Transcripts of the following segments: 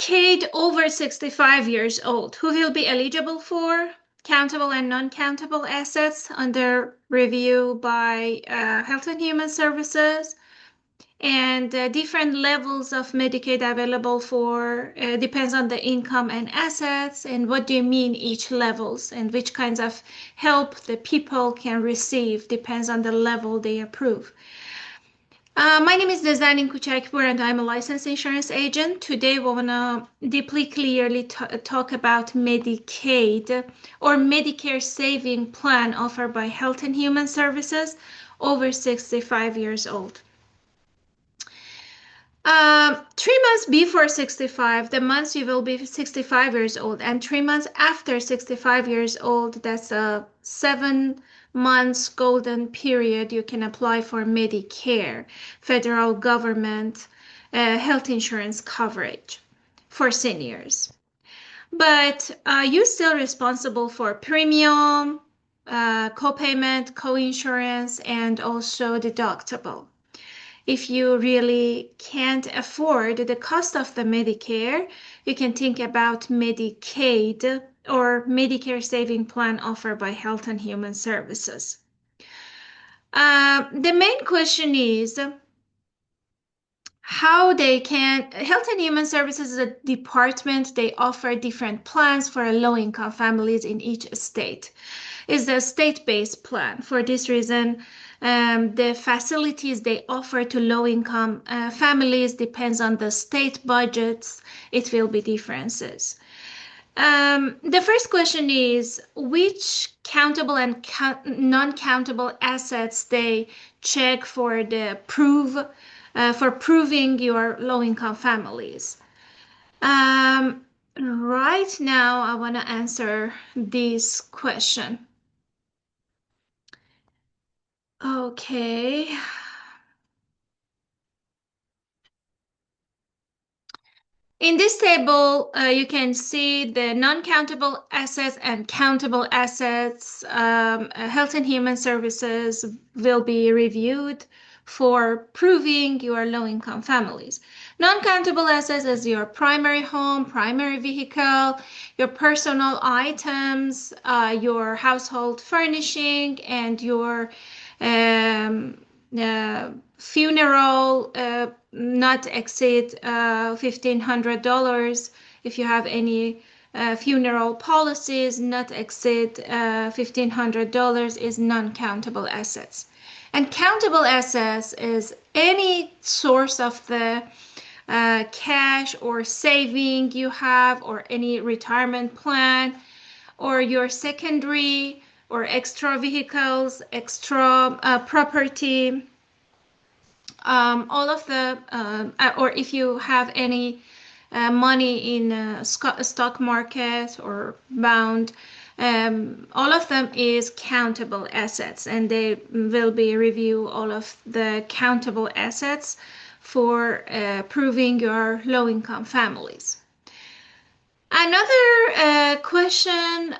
Medicaid over 65 years old, who will be eligible for countable and non-countable assets under review by Health and Human Services, and different levels of Medicaid available for depends on the income and assets, and what do you mean each levels, and which kinds of help the people can receive depends on the level they approve. My name is Nazanin Koochakpoor, and I'm a licensed insurance agent. Today, we want to deeply clearly talk about Medicaid or Medicare saving plan offered by Health and Human Services over 65 years old. 3 months before 65, the months you will be 65 years old, and 3 months after 65 years old, that's a 7 months golden period you can apply for Medicare, federal government health insurance coverage for seniors. But you're still responsible for premium, co-payment, co-insurance, and also deductible. If you really can't afford the cost of the Medicare, you can think about Medicaid or Medicare saving plan offered by Health and Human Services. The main question is how they can, Health and Human Services is a department, they offer different plans for low-income families in each state. It's a state-based plan. For this reason, the facilities they offer to low-income families depends on the state budgets. It will be differences. The first question is which countable and non-countable assets they check for the for proving your low-income families. Right now, I want to answer this question. Okay. In this table, you can see the non-countable assets and countable assets. Health and Human Services will be reviewed for proving your low-income families. Non-countable assets is your primary home, primary vehicle, your personal items, your household furnishing, and your funeral not exceed $1,500. If you have any funeral policies, not exceed $1,500 is non-countable assets. And countable assets is any source of the cash or saving you have, or any retirement plan, or your secondary or extra vehicles, extra property, all of the, or if you have any money in stock market or bond, all of them is countable assets, and they will be review all of the countable assets for proving your low-income families. Another question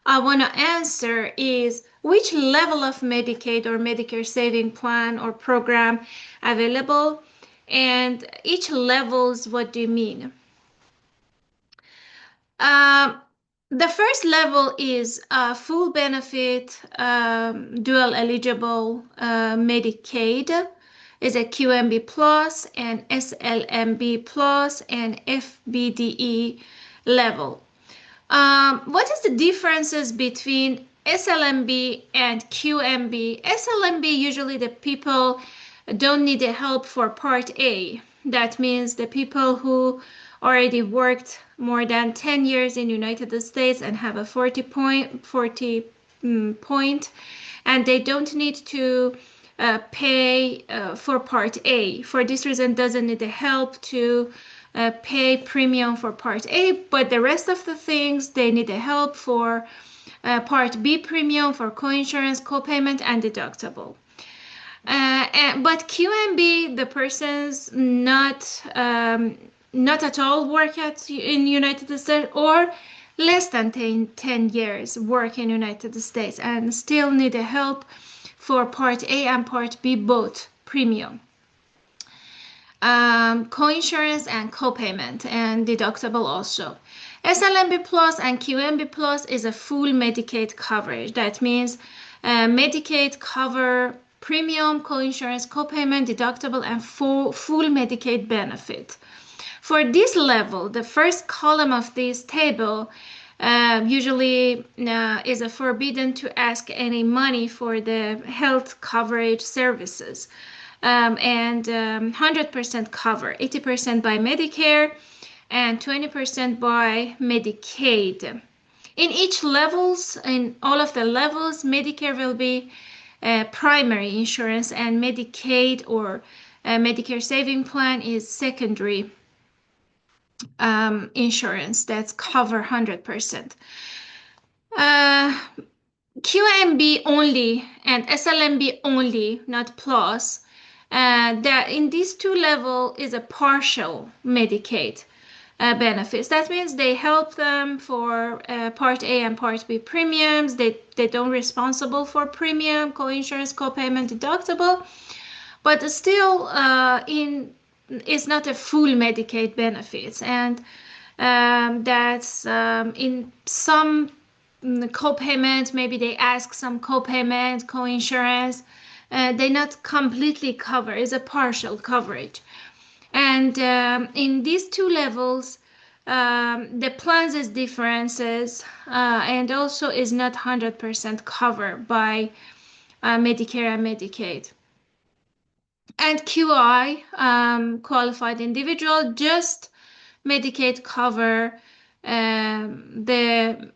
I want to answer is which level of Medicaid or Medicare saving plan or program available, and each levels, what do you mean? The first level is full benefit dual eligible Medicaid is a QMB plus and SLMB plus and FBDE level. What is the differences between SLMB and QMB? SLMB, usually the people don't need the help for Part A. That means the people who already worked more than 10 years in United States and have a 40 point, and they don't need to pay for Part A. For this reason, doesn't need the help to pay premium for Part A, but the rest of the things, they need the help for Part B premium, for co-insurance, co-payment, and deductible. But QMB, the person's not at all work in United States or less than 10 years work in United States and still need the help for Part A and Part B both premium. coinsurance and copayment and deductible also. SLMB Plus and QMB Plus is a full Medicaid coverage. That means Medicaid cover premium, coinsurance, copayment, deductible, and full Medicaid benefit. For this level, the first column of this table usually is a forbidden to ask any money for the health coverage services. And 100% cover, 80% by Medicare and 20% by Medicaid. In each levels, in all of the levels, Medicare will be primary insurance and Medicaid or Medicare saving plan is secondary insurance that's cover 100%. QMB only and SLMB only, not plus. That in these two level is a partial Medicaid benefits. That means they help them for Part A and Part B premiums. They don't responsible for premium, coinsurance, copayment, deductible, but still it's not a full Medicaid benefits. And that's in some copayment, maybe they ask some copayment, coinsurance. They not completely cover, it's a partial coverage. And in these two levels, the plans is differences and also is not 100% covered by Medicare and Medicaid. And QI, qualified individual, just Medicaid cover the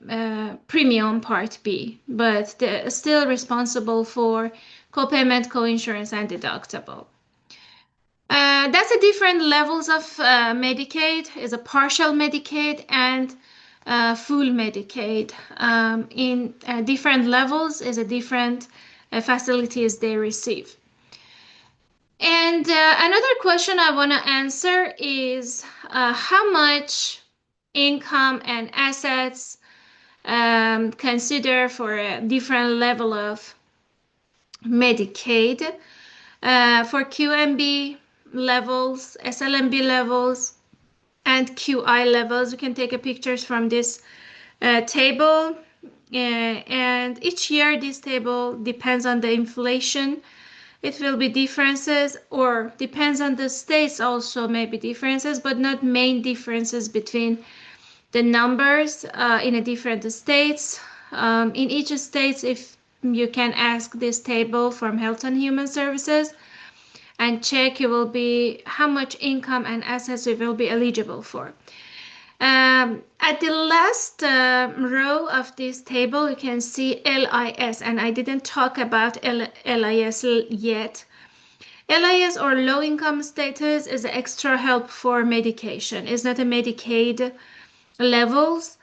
premium Part B, but they're still responsible for copayment, coinsurance, and deductible. That's the different levels of Medicaid. Is a partial Medicaid and full Medicaid. In different levels is a different facilities they receive. And another question I want to answer is how much income and assets consider for a different level of Medicaid. For QMB levels, SLMB levels, and QI levels, you can take a pictures from this table. And each year this table depends on the inflation. It will be differences, or depends on the states also, maybe differences, but not main differences between the numbers in a different states. In each state, if you can ask this table from Health and Human Services and check, it will be how much income and assets you will be eligible for. At the last row of this table, you can see LIS, and I didn't talk about LIS yet. LIS or low income status is extra help for medication. It's not a Medicaid levels.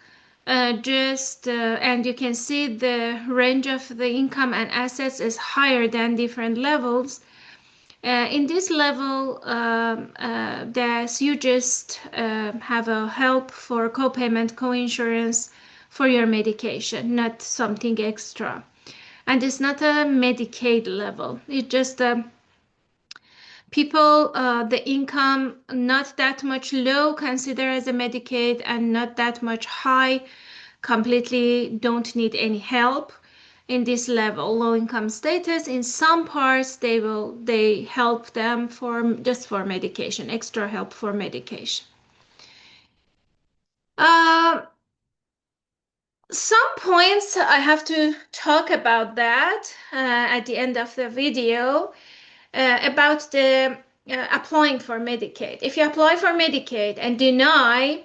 And you can see the range of the income and assets is higher than different levels. In this level, you just have a help for copayment, coinsurance for your medication, not something extra. And it's not a Medicaid level. It's just people, the income not that much low, consider as a Medicaid, and not that much high, completely don't need any help. In this level, low income status, in some parts they help them just for medication, extra help for medication. Some points I have to talk about that at the end of the video about the applying for Medicaid. If you apply for Medicaid and deny,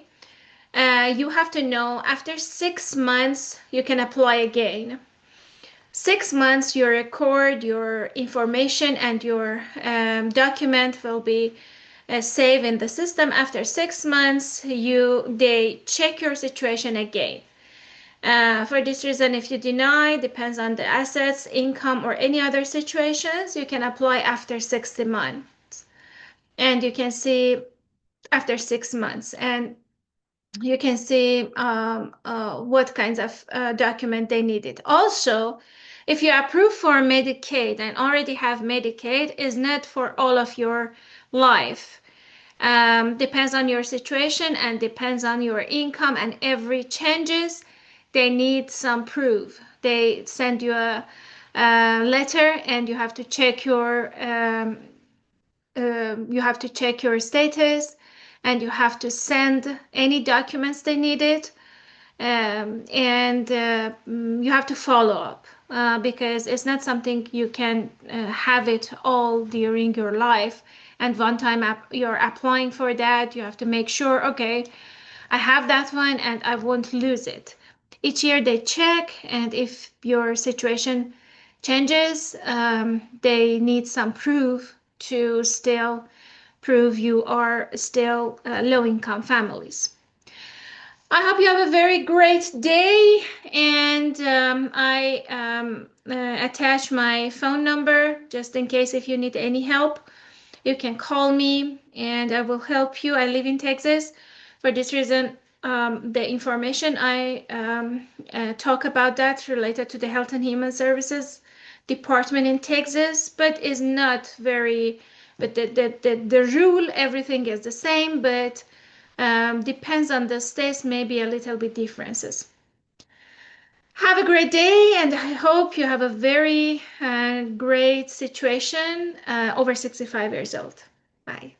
you have to know after 6 months you can apply again. 6 months, you record your information and your document will be saved in the system. After 6 months, they check your situation again. For this reason, if you deny, depends on the assets, income, or any other situations, you can apply after 60 months. And you can see after 6 months. And you can see what kinds of document they needed. Also, if you approve for Medicaid and already have Medicaid, is not for all of your life. Depends on your situation and depends on your income, and every changes, they need some proof. They send you a letter, and you have to check your status, and you have to send any documents they needed, and you have to follow up, because it's not something you can have it all during your life. And one time you're applying for that, you have to make sure, okay, I have that one and I won't lose it. Each year they check, and if your situation changes, they need some proof to still prove you are still low income families. I hope you have a very great day, and I attach my phone number just in case if you need any help. You can call me and I will help you. I live in Texas. For this reason, the information I talk about that related to the Health and Human Services Department in Texas, but is not very, but the rule, everything is the same, but depends on the states, maybe a little bit differences. Have a great day, and I hope you have a very great situation over 65 years old. Bye.